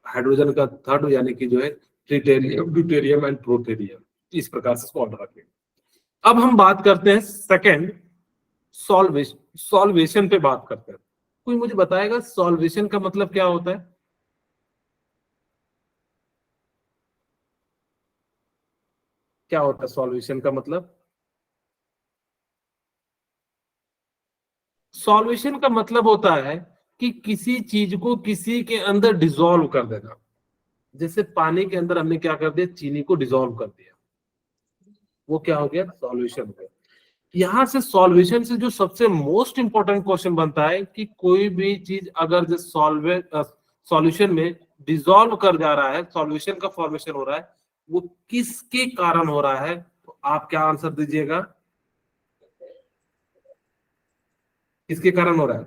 हाइड्रोजन का थर्ड यानी कि जो है ट्रिटेरियम, ड्यूटेरियम एंड प्रोटेरियम। इस प्रकार से इसको ऑर्डर रखेंगे। अब हम बात करते हैं सेकंड, सॉल्वेशन पे बात करते हैं। कोई मुझे बताएगा सॉल्वेशन का मतलब क्या होता है? क्या होता है सॉल्वेशन का मतलब? सॉल्वेशन का मतलब होता है कि किसी चीज को किसी के अंदर डिसॉल्व कर देना। जैसे पानी के अंदर हमने क्या कर दिया, चीनी को डिसॉल्व कर दिया, वो क्या हो गया? सॉल्वेशन हो गया। यहां से सॉल्वेशन से जो सबसे मोस्ट इंपॉर्टेंट क्वेश्चन बनता है कि कोई भी चीज अगर जो सॉल्यूशन में डिसॉल्व कर जा रहा है, सॉल्यूशन का फॉर्मेशन हो रहा है, वो किसके कारण हो रहा है? तो आप क्या आंसर दीजिएगा? किसके कारण हो रहा है?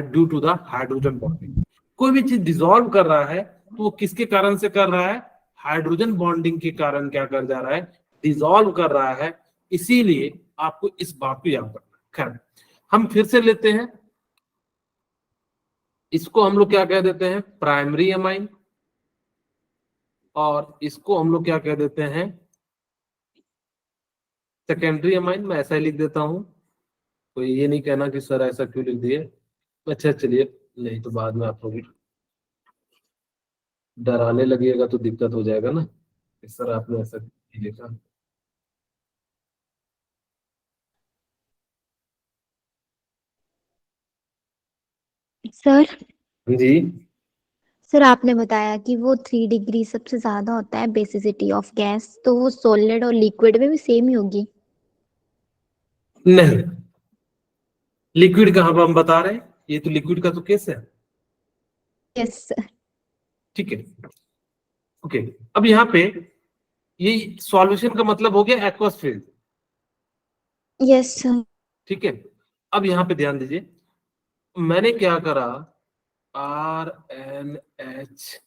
Due to the hydrogen bonding. कोई भी चीज डिसॉल्व कर रहा है तो वो किसके कारण से कर रहा है? हाइड्रोजन बॉन्डिंग के कारण क्या कर जा रहा है? डिसॉल्व कर रहा है। इसीलिए आपको इस बात को याद रखना। खैर, हम फिर से लेते हैं, इसको हम लोग क्या कह देते हैं? प्राइमरी अमाइन, और इसको हम लोग क्या कह देते हैं? Secondary amine. मैं ऐसा ही लिख देता हूं, कोई ये नहीं कहना कि सर ऐसा क्यों लिख दिए। अच्छा चलिए, नहीं तो बाद में आप लोग डराने लगेगा तो दिक्कत हो जाएगा ना, सर आपने ऐसा क्यों लिखा। सर जी, सर आपने बताया कि वो 3 डिग्री सबसे ज्यादा होता है बेसिसिटी ऑफ गैस, तो वो सॉलिड और लिक्विड में भी सेम ही होगी? नहीं, लिक्विड का हम बता रहे हैं, ये तो लिक्विड का तो केस है। Yes sir. ठीक है, ओके। अब यहाँ पे ये सॉल्यूशन का मतलब हो गया एक्वस फेज। Yes sir. ठीक है, अब यहाँ पे ध्यान दीजिए, मैंने क्या करा, RNH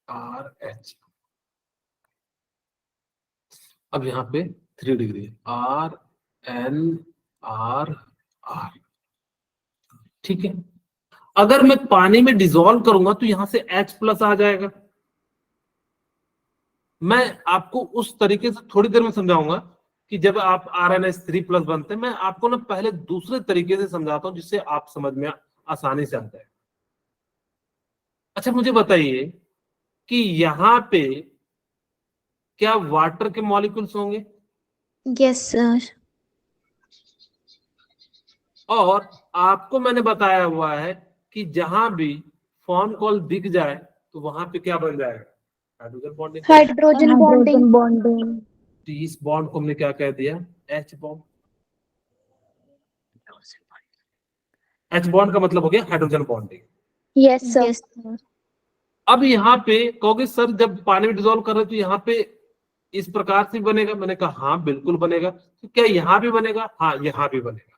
RH, अब यहाँ पे 3 डिग्री RNRR। ठीक है, अगर मैं पानी में डिसॉल्व करूंगा तो यहां से H प्लस आ जाएगा। मैं आपको उस तरीके से थोड़ी देर में समझाऊंगा कि जब आप RNH3 प्लस बनते हैं। मैं आपको ना पहले दूसरे तरीके से समझाता हूं जिससे आप समझ में आसानी से आता है। अच्छा मुझे बताइए कि यहाँ पे क्या वाटर के मॉलिक्यूल्स होंगे? Yes sir. और आपको मैंने बताया हुआ है कि जहां भी फॉर्म कॉल दिख जाए तो वहां पे क्या बन जाएगा? Hydrogen bonding. Hydrogen bonding. तो इस बॉन्ड को हमने क्या कह दिया? H bond. H बॉन्ड का मतलब हो गया hydrogen bonding. Yes sir. Yes sir. अब यहाँ पे कहोगे सर जब पानी में डिसॉल्व कर रहे तो यहाँ पे इस प्रकार से बनेगा? मैंने कहा हाँ बिल्कुल बनेगा। तो क्या यहाँ भी बनेगा? हाँ यहाँ भी बनेगा।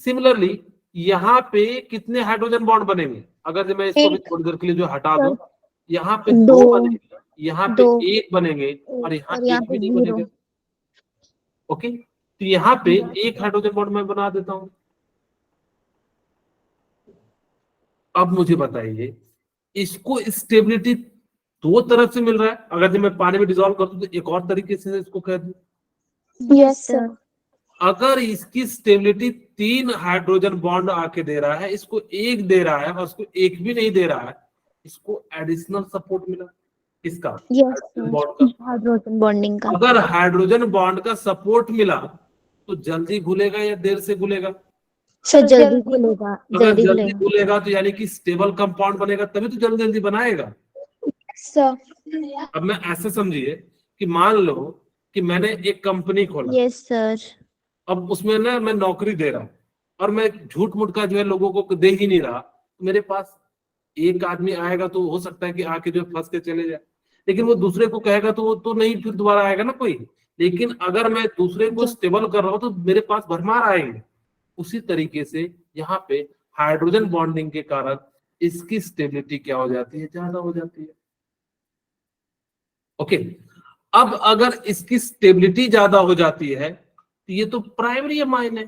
सिमिलरली यहाँ पे कितने हाइड्रोजन बॉन्ड बनेंगे? अगर जो मैं इसको भी थोड़ी देर के लिए जो हटा दूं, यहाँ पे दो दो, बनेंगे, यहाँ पे दो, एक बनेंगे और यहाँ और यहाँ एक पे भी नहीं 0। बनेगा। ओके, तो यहाँ पे एक हाइड्रोजन बॉन्ड मैं बना देता हूं। अब मुझे बताइए, इसको स्टेबिलिटी दो तरफ से मिल रहा है। अगर जब मैं पानी में डिजोल्व कर दूं तो एक और तरीके से इसको कह दूं। Yes sir. अगर इसकी स्टेबिलिटी 3 हाइड्रोजन बॉन्ड आके दे रहा है, इसको एक दे रहा है और इसको एक भी नहीं दे रहा है, इसको एडिशनल सपोर्ट मिला। किसका? यस हाइड्रोजन बॉन्ड का। हाइड्रोजन बॉन्डिंग का। अगर हाइड्रोजन बॉन्ड का सपोर्ट मिला तो जल्दी घुलेगा या देर से घुलेगा? सर जल्दी खुलेगा, अगर जल्दी जल्दी खुलेगा घुलेगा तो यानी कि स्टेबल कंपाउंड बनेगा, तभी तो जल्दी जल्दी बनाएगा। सर। अब मैं ऐसे समझिए कि मान लो कि मैंने एक कंपनी खोला, यस सर। अब उसमें ना मैं नौकरी दे रहा हूँ और मैं झूठ मूठ का जो है लोगों को दे ही नहीं रहा, तो मेरे पास एक आदमी आएगा तो हो सकता है कि आके जो फंस के चले जाए, लेकिन वो दूसरे को कहेगा तो वो तो नहीं फिर दोबारा आएगा ना कोई। लेकिन अगर मैं दूसरे को स्टेबल कर रहा हूँ तो मेरे पास भरमार आएंगे। उसी तरीके से यहाँ पे हाइड्रोजन बॉन्डिंग के कारण इसकी स्टेबिलिटी क्या हो जाती है? ज्यादा हो जाती है। ओके, अब अगर इसकी स्टेबिलिटी ज्यादा हो जाती है तो ये तो प्राइमरी अमाइन है।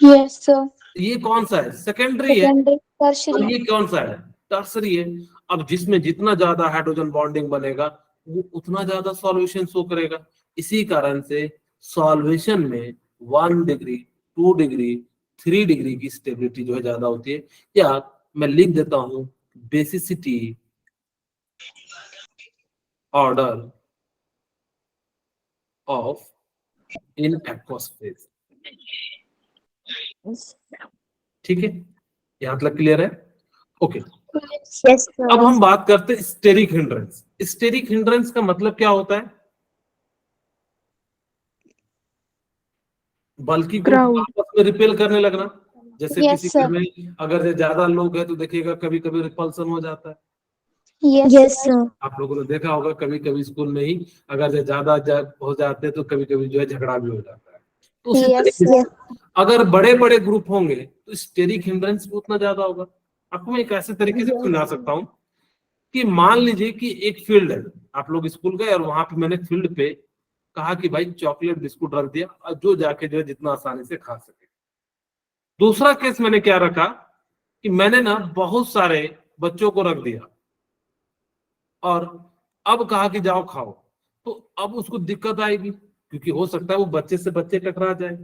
Yes sir. ये कौन सा है? सेकेंडरी है। और टर्शियरी। ये कौन सा है? टर्सरी है। अब जिसमें जितना ज्यादा हाइड्रोजन बॉन्डिंग बनेगा वो उतना ज्यादा सॉल्वेशन शो करेगा। इसी कारण से सॉल्वेशन में 1 डिग्री, 2 डिग्री, 3 डिग्री की स्टेबिलिटी जो है ज्यादा होती है। या मैं लिख देता हूं, basicity order of in aqueous phase. ठीक है, यहां तक क्लियर है? Okay, yes sir. अब हम बात करते हैं स्टेरिक हिंड्रेंस। स्टेरिक हिंड्रेंस का मतलब क्या होता है? बल्कि ग्रुप Crowd. आपस में रिपेल करने लगना। जैसे Yes, किसी sir. घर में अगर ज्यादा लोग हैं तो देखिएगा कभी कभी रिपल्सन हो जाता है। Yes sir. आप लोगों ने देखा होगा कभी कभी स्कूल में ही अगर ज्यादा हो जाते हैं तो कभी कभी जो है झगड़ा भी हो जाता है। तो उसी Yes, तरीके से sir. अगर बड़े बड़े ग्रुप होंगे तो स्टेरिक हिंड्रेंस भी उतना ज्यादा होगा। आपको मैं एक ऐसे तरीके से समझा सकता हूँ कि मान लीजिए कि एक फील्ड है, आप लोग स्कूल गए और वहां पे मैंने फील्ड पे कहा कि भाई चॉकलेट बिस्कुट रख दिया और जो जाके जो है जितना आसानी से खा सके। दूसरा केस मैंने क्या रखा कि मैंने ना बहुत सारे बच्चों को रख दिया और अब कहा कि जाओ खाओ, तो अब उसको दिक्कत आएगी क्योंकि हो सकता है वो बच्चे से बच्चे टकरा जाए।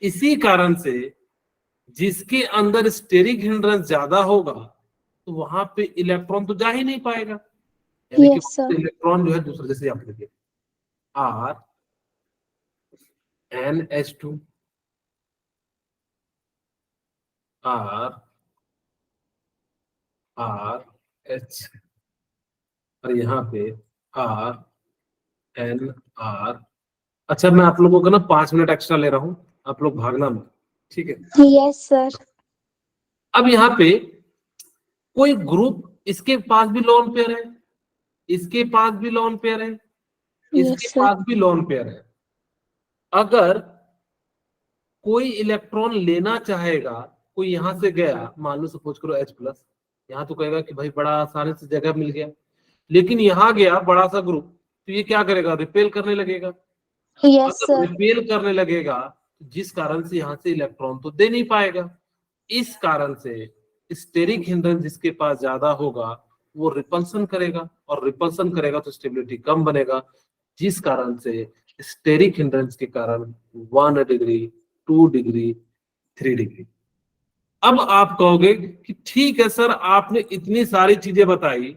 इसी कारण से जिसके अंदर स्टेरिक हिंड्रेंस ज्यादा होगा तो वहां पे इलेक्ट्रॉन तो जा ही नहीं पाएगा, यानी कि Yes, sir. इलेक्ट्रॉन जो है दूसरे, जैसे आप देखिए R NH2 R R H और यहाँ पे R N R। अच्छा, मैं आप लोगों को ना 5 मिनट एक्स्ट्रा ले रहा हूँ, आप लोग भागना मत, ठीक है? Yes, sir. अब यहाँ पे कोई ग्रुप, इसके पास भी लोन पेयर है, इसके पास भी लोन पेयर है, इसके Yes, sir. पास भी लोन पेयर है। अगर कोई इलेक्ट्रॉन लेना चाहेगा, कोई यहां से गया, मान लो सपोज करो H+, यहाँ तो कहेगा कि भाई बड़ा आसानी से जगह मिल गया, लेकिन यहाँ गया बड़ा सा ग्रुप, तो ये क्या करेगा? रिपेल करने लगेगा। Yes, अगर sir. रिपेल करने लगेगा जिस कारण से यहाँ से इलेक्ट्रॉन तो दे नहीं पाएगा। इस कारण से स्टेरिक हिंड्रेंस जिसके पास ज्यादा होगा वो रिपल्सन करेगा, और रिपल्सन करेगा तो स्टेबिलिटी कम बनेगा, जिस कारण से स्टेरिक हिंड्रेंस के कारण 1 डिग्री, 2 डिग्री, 3 डिग्री। अब आप कहोगे कि ठीक है सर, आपने इतनी सारी चीजें बताई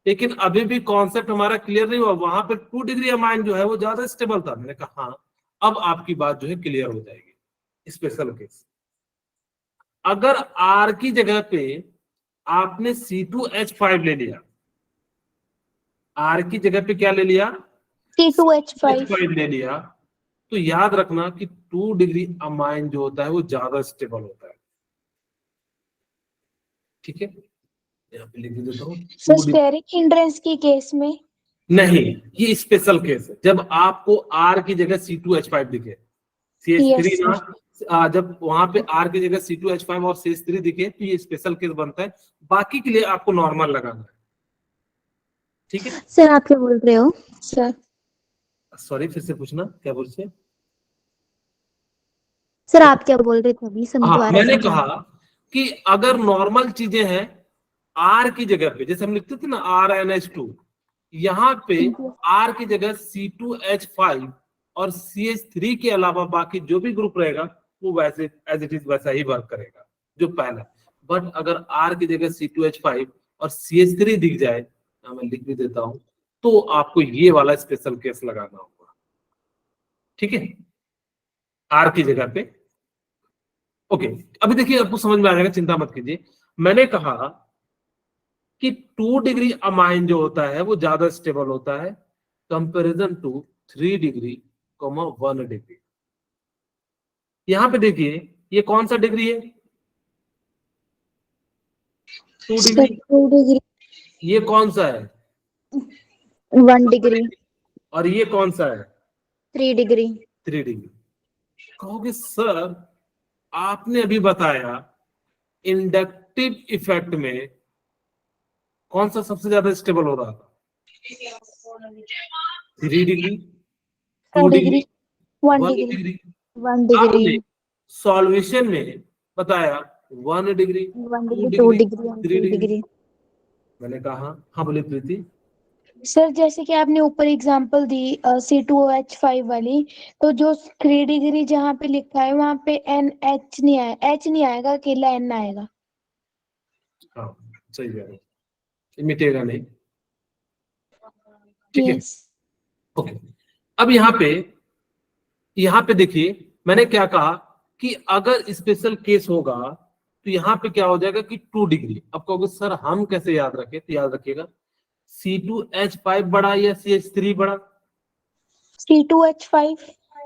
लेकिन अभी भी कॉन्सेप्ट हमारा क्लियर नहीं हुआ। वहां पे 2 डिग्री अमाइन जो है वो ज्यादा स्टेबल था। मैंने कहा हाँ, अब आपकी बात जो है क्लियर हो जाएगी। स्पेशल केस, अगर R की जगह पे आपने C2H5 ले लिया, R की जगह पे क्या ले लिया? C2H5. H5 ले लिया, तो याद रखना कि 2 डिग्री अमाइन जो होता है वो ज्यादा स्टेबल होता है। ठीक है, यहाँ पे लिख देता हूँ So, steric hindrance की केस में नहीं, ये स्पेशल केस है जब आपको R की जगह C2H5 दिखे, CH3 Yes, ना, जब वहां पे R की जगह C2H5 और CH3 दिखे तो ये स्पेशल केस बनता है, बाकी के लिए आपको नॉर्मल लगाना है। ठीक है, सर आप क्या बोल रहे हो? sir. सॉरी फिर से पूछना, क्या बोल रहे? सर आप क्या बोल रहे थे अभी हाँ, दोबारा मैंने समझा। कहा कि अगर नॉर्मल चीजें हैं R की जगह पे, जैसे हम लिखते थे ना RNH2, यहाँ पे R की जगह C2H5 और CH3 के अलावा बाकी जो भी ग्रुप रहेगा वो वैसे एज इट इज वैसा ही वर्क करेगा जो पहला। बट अगर R की जगह C2H5 और CH3 दिख जाए, मैं लिख भी देता हूं, तो आपको ये वाला स्पेशल केस लगाना होगा। ठीक है, R की जगह पे। ओके, अभी देखिए आपको समझ में आ जाएगा, चिंता मत कीजिए। मैंने कहा कि 2 डिग्री अमाइन जो होता है वो ज्यादा स्टेबल होता है कंपैरिजन टू 3 डिग्री 1 डिग्री। यहां पे देखिए ये कौन सा डिग्री है? 2 डिग्री। 2 डिग्री, ये कौन सा है? 1 डिग्री, और ये कौन सा है? 3 डिग्री। 3 डिग्री। कहोगे सर आपने अभी बताया इंडक्टिव इफेक्ट में कौन सा सबसे ज्यादा स्टेबल हो रहा था? 3 degree, 2 degree, 1 1 degree, degree. 1 degree, आपने सॉल्वेशन में बताया 1 डिग्री, 1 2 डिग्री, 2 डिग्री, डिग्री और 3 3 डिग्री। डिग्री। मैंने कहा हाँ, बोले प्रीति। सर जैसे कि आपने ऊपर एग्जांपल दी C2H5 वाली, तो जो 3 डिग्री जहाँ पे लिखा है वहां पे NH नहीं आया, H नहीं आएगा, अकेला N आएगा। हाँ सही कह रहे हो, मिटेगा नहीं। ठीक है, यस ओके। अब यहाँ पे देखिए मैंने क्या कहा कि अगर स्पेशल केस होगा तो यहाँ पे क्या हो जाएगा कि 2 डिग्री। अब कहोगे सर हम कैसे याद रखें? तो याद रखिएगा C2H5 बड़ा या CH3 बड़ा? C2H5।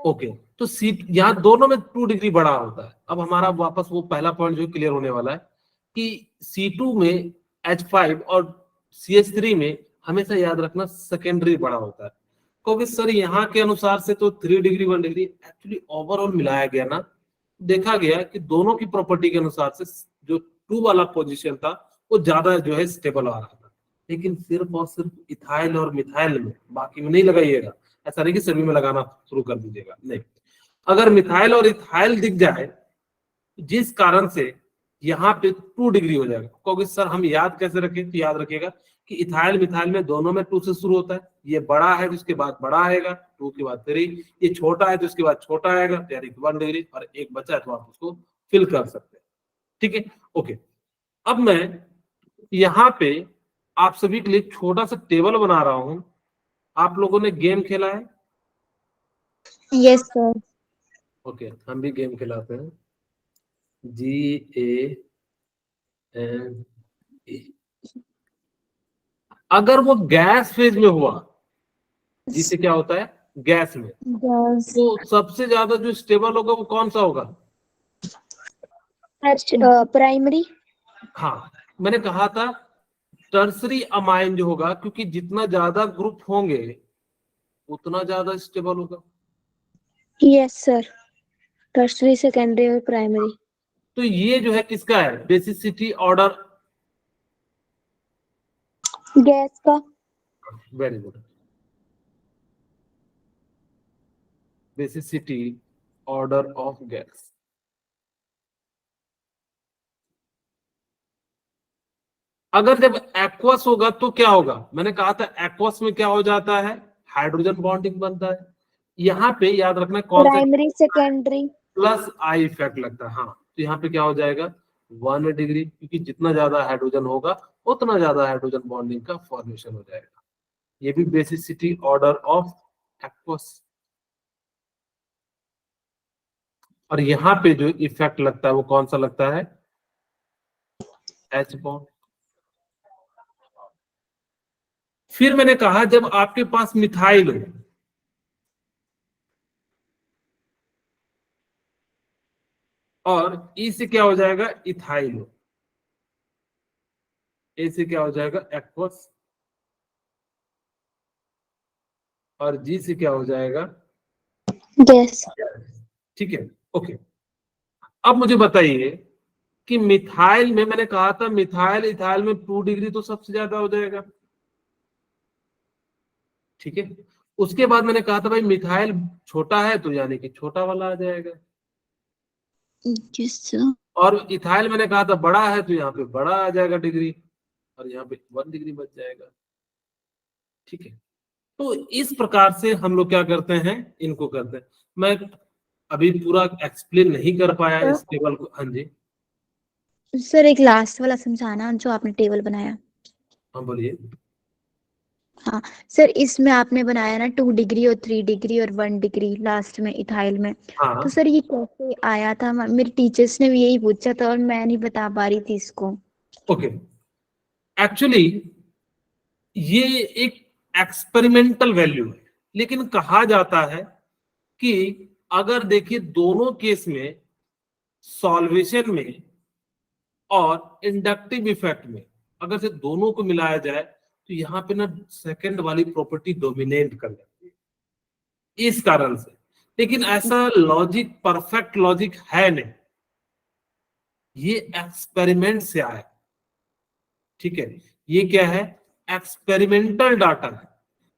ओके, तो सी यहाँ दोनों में 2 डिग्री बड़ा होता है। अब हमारा वापस वो पहला पॉइंट जो क्लियर होने वाला है कि C2 में H5 और CH3 में हमेशा याद रखना सेकेंडरी बड़ा होता है। क्योंकि सर यहाँ के अनुसार से तो 3 डिग्री 1 डिग्री एक्चुअली ओवरऑल मिलाया गया ना, देखा गया कि दोनों की प्रॉपर्टी के अनुसार से जो 2 वाला पोजीशन था वो ज्यादा जो है स्टेबल आ रहा था। लेकिन सिर्फ और सिर्फ इथाइल और मिथाइल में, बाकी में नहीं लगाइएगा। ऐसा नहीं कि सभी में लगाना शुरू कर दीजिएगा, नहीं। अगर मिथाइल और इथाइल दिख जाए जिस कारण से यहाँ पे 2 डिग्री हो जाएगा, क्योंकि सर हम याद कैसे रखें? तो याद रखिएगा कि इथाइल मिथाइल में दोनों में 2 से शुरू होता है। ये बड़ा है तो उसके बाद बड़ा आएगा, 2 के बाद 3। ये छोटा है तो उसके बाद छोटा आएगा, यानी 1 डिग्री, और एक बचा है तो आप उसको फिल कर सकते हैं। ठीक है, ओके। अब मैं यहाँ पे आप सभी के लिए छोटा सा टेबल बना रहा हूं। आप लोगों ने गेम खेला है? Yes sir. ओके, हम भी गेम खिलाते हैं। GAME। अगर वो गैस फेज में हुआ, जिससे क्या होता है गैस में, गैस, तो सबसे ज्यादा जो स्टेबल होगा वो कौन सा होगा? प्राइमरी। हाँ, मैंने कहा था टर्सरी अमाइन जो होगा, क्योंकि जितना ज्यादा ग्रुप होंगे उतना ज्यादा स्टेबल होगा। यस सर, टर्शरी, सेकेंडरी और प्राइमरी। तो ये जो है किसका है? Basicity order. गैस का। Very good, basicity order of gas. अगर जब एक्वस होगा तो क्या होगा? मैंने कहा था एक्वस में क्या हो जाता है? हाइड्रोजन बॉन्डिंग बनता है। यहाँ पे याद रखना कौन सा primary, secondary. Plus I effect लगता है। हाँ, तो यहाँ पे क्या हो जाएगा 1 डिग्री, क्योंकि जितना ज्यादा हाइड्रोजन होगा उतना ज्यादा हाइड्रोजन बॉन्डिंग का फॉर्मेशन हो जाएगा। ये भी बेसिसिटी ऑर्डर ऑफ एक्वस। और यहाँ पे जो इफेक्ट लगता है वो कौन सा लगता है? H bond. फिर मैंने कहा जब आपके पास मिथाइल हो, और ई से क्या हो जाएगा? इथाइल हो, ए से क्या हो जाएगा? एक्वस। और जी से क्या हो जाएगा, गैस। ठीक है। ओके, अब मुझे बताइए कि मिथाइल में मैंने कहा था मिथाइल इथाइल में 2 डिग्री तो सबसे ज्यादा हो जाएगा, ठीक है। उसके बाद मैंने कहा था भाई मिथाइल छोटा है तो यानी कि छोटा वाला आ जाएगा, यस सर। और इथाइल मैंने कहा था बड़ा है तो यहाँ पे बड़ा आ जाएगा डिग्री, और यहाँ पे 1 डिग्री बच जाएगा, ठीक है। तो इस प्रकार से हम लोग क्या करते हैं, इनको करते हैं। मैं अभी पूरा एक्सप्लेन नहीं कर पाया इस टेबल को। हाँ जी, सर एक लास्ट वाला समझाना जो आपने टेबल बनाया। हाँ बोलिए। हाँ सर, इसमें आपने बनाया ना 2 डिग्री और 3 डिग्री और 1 डिग्री लास्ट में इथाइल में। हाँ तो सर ये कैसे आया था, मेरे टीचर्स ने भी यही पूछा था और मैं नहीं बता पा रही थी इसको। ओके, एक्चुअली ये एक एक्सपेरिमेंटल वैल्यू है, लेकिन कहा जाता है कि अगर देखिए दोनों केस में सॉल्वेशन में और इंडक्टिव इफेक्ट में अगर से दोनों को मिलाया जाए तो यहाँ पे ना सेकंड वाली प्रॉपर्टी डोमिनेट कर जाती है, इस कारण से। लेकिन ऐसा लॉजिक परफेक्ट लॉजिक है नहीं, ये एक्सपेरिमेंट से आया, ठीक है। ये क्या है, एक्सपेरिमेंटल डाटा है।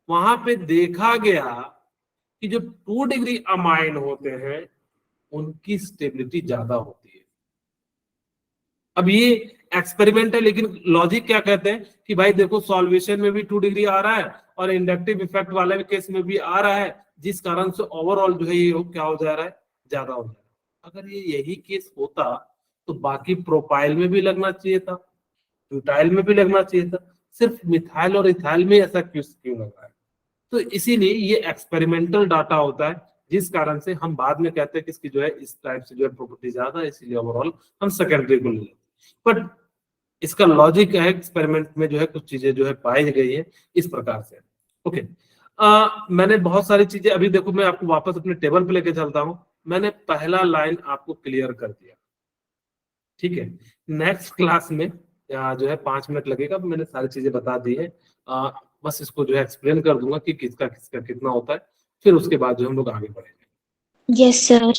वहां पे देखा गया कि जो 2 डिग्री अमाइन होते हैं उनकी स्टेबिलिटी ज्यादा होती है। अब ये एक्सपेरिमेंट है, लेकिन लॉजिक क्या कहते हैं कि भाई देखो सॉल्वेशन में भी 2 डिग्री आ रहा है और इंडक्टिव इफेक्ट वाले केस में भी आ रहा है, जिस कारण से ओवरऑल जो है ये क्या हो जा रहा है, ज्यादा हो जा रहा है। अगर ये यही केस होता तो बाकी प्रोपाइल में भी लगना चाहिए था, ब्यूटाइल में भी लगना चाहिए था, सिर्फ मिथाइल और इथाइल में ऐसा क्यों लग रहा है। तो इसीलिए ये एक्सपेरिमेंटल डाटा होता है, जिस कारण से हम बाद में कहते हैं कि इसकी जो है इस टाइप से जो है प्रॉपर्टी ज्यादा है, इसीलिए ओवरऑल हम सेकेंडरी को ले लेते हैं। बट इसका लॉजिक है, एक्सपेरिमेंट में जो है कुछ चीजें जो है पाई गई है इस प्रकार से। ओके, मैंने बहुत सारी चीजें, अभी देखो मैं आपको वापस अपने टेबल पे लेके चलता हूं। मैंने पहला लाइन आपको क्लियर कर दिया, ठीक है। नेक्स्ट क्लास में जो है 5 मिनट लगेगा, मैंने सारी चीजें बता दी है। बस इसको जो है एक्सप्लेन कर दूंगा कि किसका किसका कितना होता है, फिर उसके बाद जो हम लोग आगे बढ़ेंगे। Yes sir.